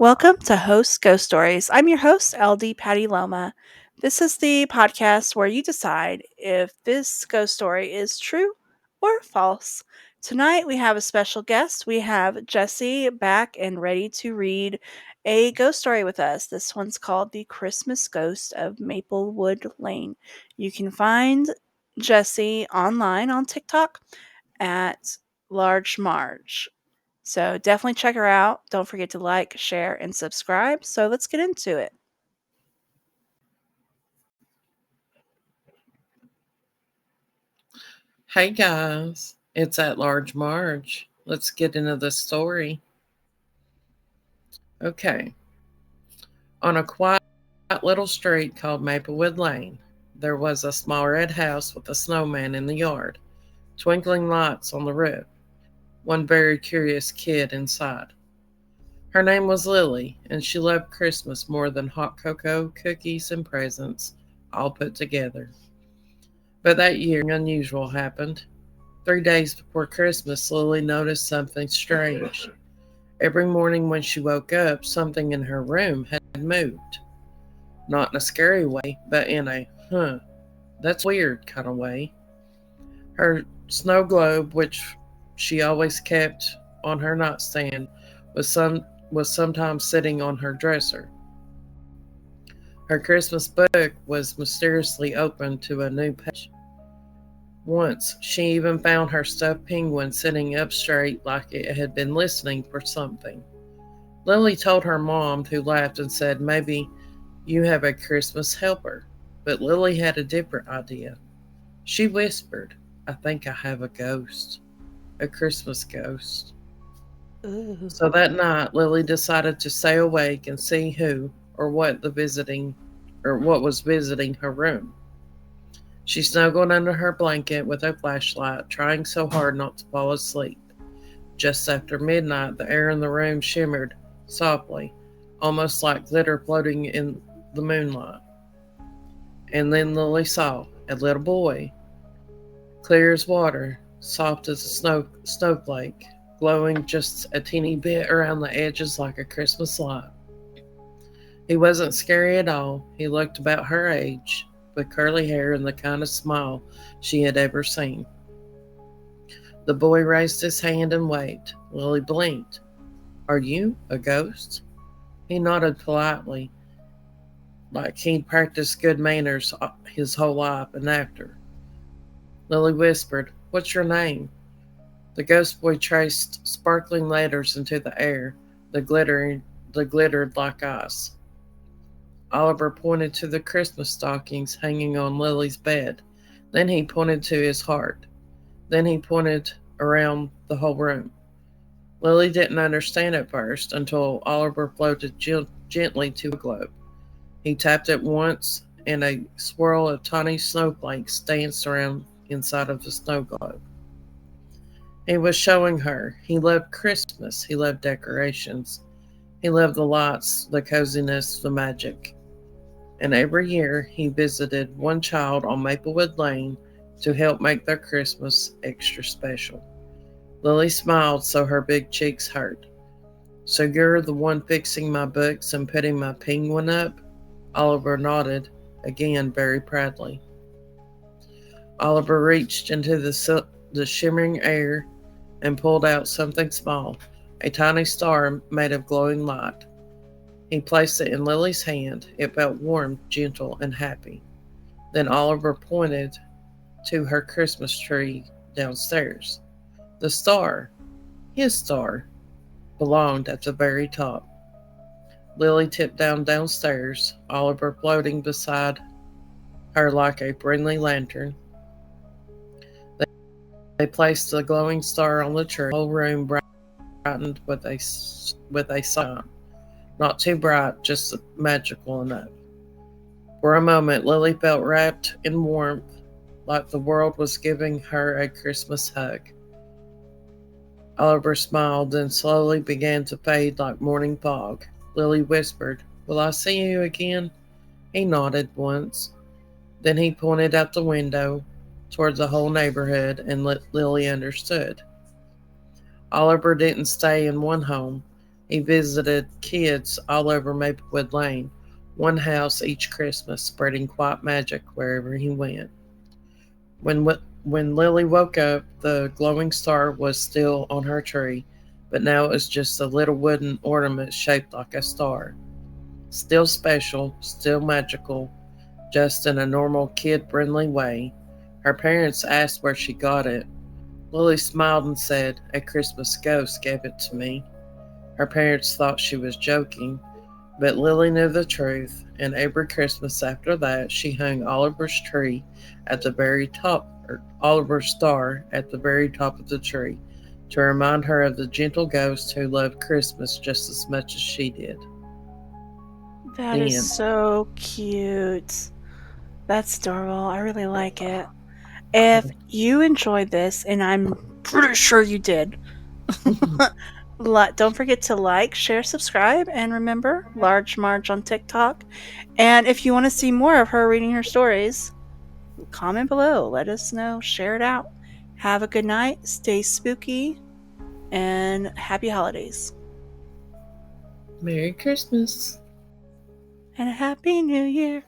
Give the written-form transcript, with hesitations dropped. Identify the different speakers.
Speaker 1: Welcome to Host Ghost Stories. I'm your host, LD Patty Loma. This is the podcast where you decide if this ghost story is true or false. Tonight we have a special guest. We have Jesse back and ready to read a ghost story with us. This one's called The Christmas Ghost of Maplewood Lane. You can find Jesse online on TikTok at LargeMarge. So definitely check her out. Don't forget to like, share, and subscribe. So let's get into it.
Speaker 2: Hey guys, it's at Large Marge. Let's get into the story. Okay, on a quiet little street called Maplewood Lane, there was a small red house with a snowman in the yard, twinkling lights on the roof, one very curious kid inside. Her name was Lily, and she loved Christmas more than hot cocoa, cookies, and presents, all put together. But that year, unusual happened. 3 days before Christmas, Lily noticed something strange. Every morning when she woke up, something in her room had moved. Not in a scary way, but in a, that's weird kind of way. Her snow globe, which she always kept on her nightstand, was sometimes sitting on her dresser. Her Christmas book was mysteriously open to a new page. Once, she even found her stuffed penguin sitting up straight like it had been listening for something. Lily told her mom, who laughed and said, "Maybe you have a Christmas helper." But Lily had a different idea. She whispered, "I think I have a ghost, a Christmas ghost."
Speaker 1: Ooh.
Speaker 2: So that night, Lily decided to stay awake and see who or what was visiting her room. She snuggled under her blanket with a flashlight, trying so hard not to fall asleep. Just after midnight, the air in the room shimmered softly, almost like glitter floating in the moonlight. And then Lily saw a little boy, clear as water, soft as a snowflake, glowing just a teeny bit around the edges like a Christmas light. He wasn't scary at all. He looked about her age, with curly hair and the kindest smile she had ever seen. The boy raised his hand and waved. Lily blinked. "Are you a ghost?" He nodded politely, like he'd practiced good manners his whole life and after. Lily whispered, "What's your name?" The ghost boy traced sparkling letters into the air, that glittered like ice. Oliver pointed to the Christmas stockings hanging on Lily's bed. Then he pointed to his heart. Then he pointed around the whole room. Lily didn't understand at first until Oliver floated gently to a globe. He tapped it once, and a swirl of tiny snowflakes danced around inside of the snow globe. He was showing her he loved Christmas, he loved decorations, he loved the lights, the coziness, the magic. And every year he visited one child on Maplewood Lane to help make their Christmas extra special. Lily smiled so her big cheeks hurt. "So you're the one fixing my books and putting my penguin up?" Oliver nodded, again very proudly. Oliver reached into the shimmering air and pulled out something small, a tiny star made of glowing light. He placed it in Lily's hand. It felt warm, gentle, and happy. Then Oliver pointed to her Christmas tree downstairs. The star, his star, belonged at the very top. Lily tipped downstairs, Oliver floating beside her like a friendly lantern. They placed the glowing star on the tree. The whole room brightened with a sun. Not too bright, just magical enough. For a moment, Lily felt wrapped in warmth, like the world was giving her a Christmas hug. Oliver smiled, then slowly began to fade like morning fog. Lily whispered, "Will I see you again?" He nodded once. Then he pointed out the window toward the whole neighborhood, and Lily understood. Oliver didn't stay in one home. He visited kids all over Maplewood Lane, one house each Christmas, spreading quiet magic wherever he went. When Lily woke up, the glowing star was still on her tree, but now it was just a little wooden ornament shaped like a star. Still special, still magical, just in a normal kid friendly way. Her parents asked where she got it. Lily smiled and said, "A Christmas ghost gave it to me." Her parents thought she was joking, but Lily knew the truth, and every Christmas after that, she hung Oliver's tree at the very top, or Oliver's star at the very top of the tree, to remind her of the gentle ghost who loved Christmas just as much as she did.
Speaker 1: That
Speaker 2: The
Speaker 1: is
Speaker 2: end.
Speaker 1: so cute. That's adorable. I really like it. If you enjoyed this, and I'm pretty sure you did, don't forget to like, share, subscribe, and remember Large Marge on TikTok. And if you want to see more of her reading her stories, comment below. Let us know. Share it out. Have a good night. Stay spooky, and happy holidays.
Speaker 2: Merry Christmas.
Speaker 1: And a happy new year.